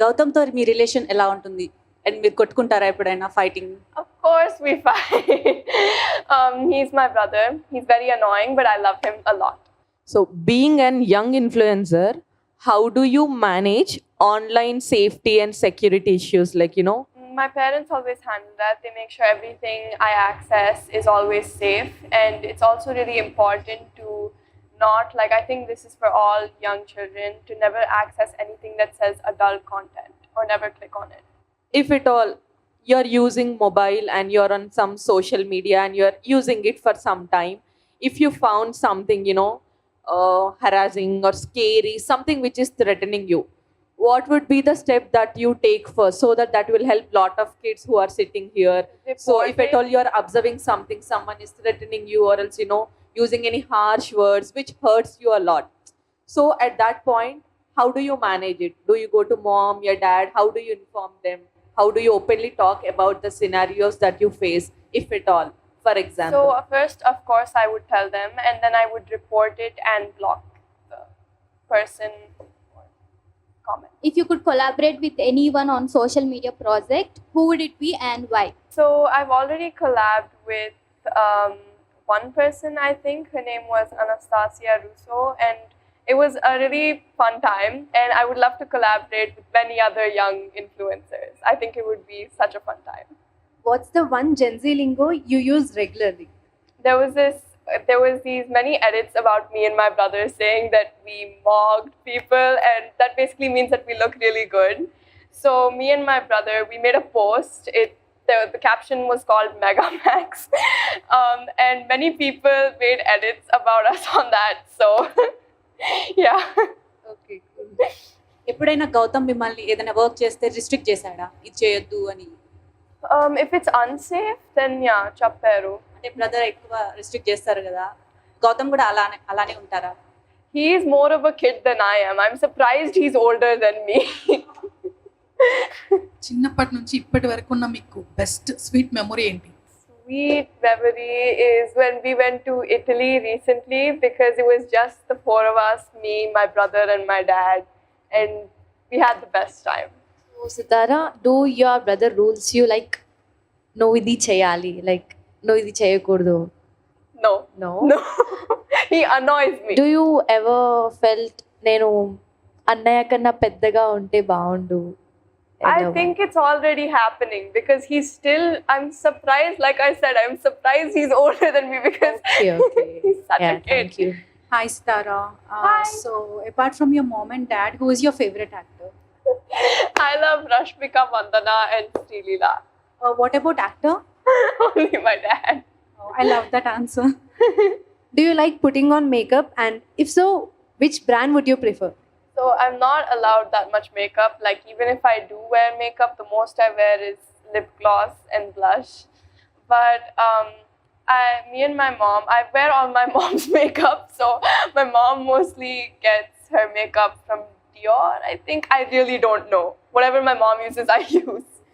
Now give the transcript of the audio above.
గౌతమ్‌తో మీ relation ఎలా ఉంటుంది? And మీరు కొట్టుకుంటారా ఎప్పుడైనా fighting? Of course, we fight. He's my brother. He's very annoying, but I love him a lot. So, being an young influencer, how do you manage online safety and security issues? Like, My parents always handle that. They make sure everything I access is always safe. And it's also really important to not, like, I think this is for all young children, to never access anything that says adult content or never click on it. if at all you're using mobile and you're on some social media and you're using it for some time, if you found something, harassing or scary, something which is threatening you, what would be the step that you take first so that will help lot of kids who are sitting here? So if at all you're observing something, someone is threatening you or else, using any harsh words which hurts you a lot, so at that point, how do you manage it? Do you go to mom, your dad? How do you inform them? How do you openly talk about the scenarios that you face, if at all, for example? So first, of course, I would tell them, and then I would report it and block the person or comment. If you could collaborate with anyone on social media project, who would it be and why? So I've already collabed with one person, I think. Her name was Anastasia Russo, and it was a really fun time, and I would love to collaborate with many other young influencers. I think it would be such a fun time. What's the one Gen Z lingo you use regularly? There was these many edits about me and my brother saying that we mocked people, and that basically means that we look really good. So me and my brother, we made a post. The caption was called Megamax, and many people made edits about us on that. So yeah. Okay. ఎప్పుడైనా గౌతమ్ మిమ్మల్ని ఏదైనా work చేస్తే restrict చేశాడా? ఇది చేయొద్దు అని. If it's unsafe, then yeah, chapperu. అంటే brother ఎక్కువ రిస్ట్రిక్ట్ చేస్తారు కదా. గౌతమ్ కూడా అలానే ఉంటారా? He is more of a kid than I am. I'm surprised he's older than me. చిన్నప్పటి నుంచి ఇప్పటి వరకు ఉన్న మీకు బెస్ట్ స్వీట్ మెమొరీ ఏంటి? Sweet memory is when we went to Italy recently, because it was just the four of us, me, my brother and my dad, and we had the best time. So Sitara, do your brother rules you like no idi cheyali, like no idi cheyakoordu? No. No. No. He annoys me. Do you ever felt నేను అన్నయ్య కన్నా పెద్దగా ఉంటే బాగుండు? I think it's already happening, because I'm surprised, like I said, I'm surprised he's older than me, because Okay. he's such Yeah, a kid. thank you. Hi, Sitara. Hi. So, apart from your mom and dad, who is your favorite actor? I love Rashmika Mandana and Srilila. What about actor? Only my dad. Oh, I love that answer. Do you like putting on makeup? And if so, which brand would you prefer? So I'm not allowed that much makeup. Like, even if I do wear makeup, the most I wear is lip gloss and blush. But me and my mom, I wear all my mom's makeup. So my mom mostly gets her makeup from Dior, I think. I really don't know. Whatever my mom uses, I use.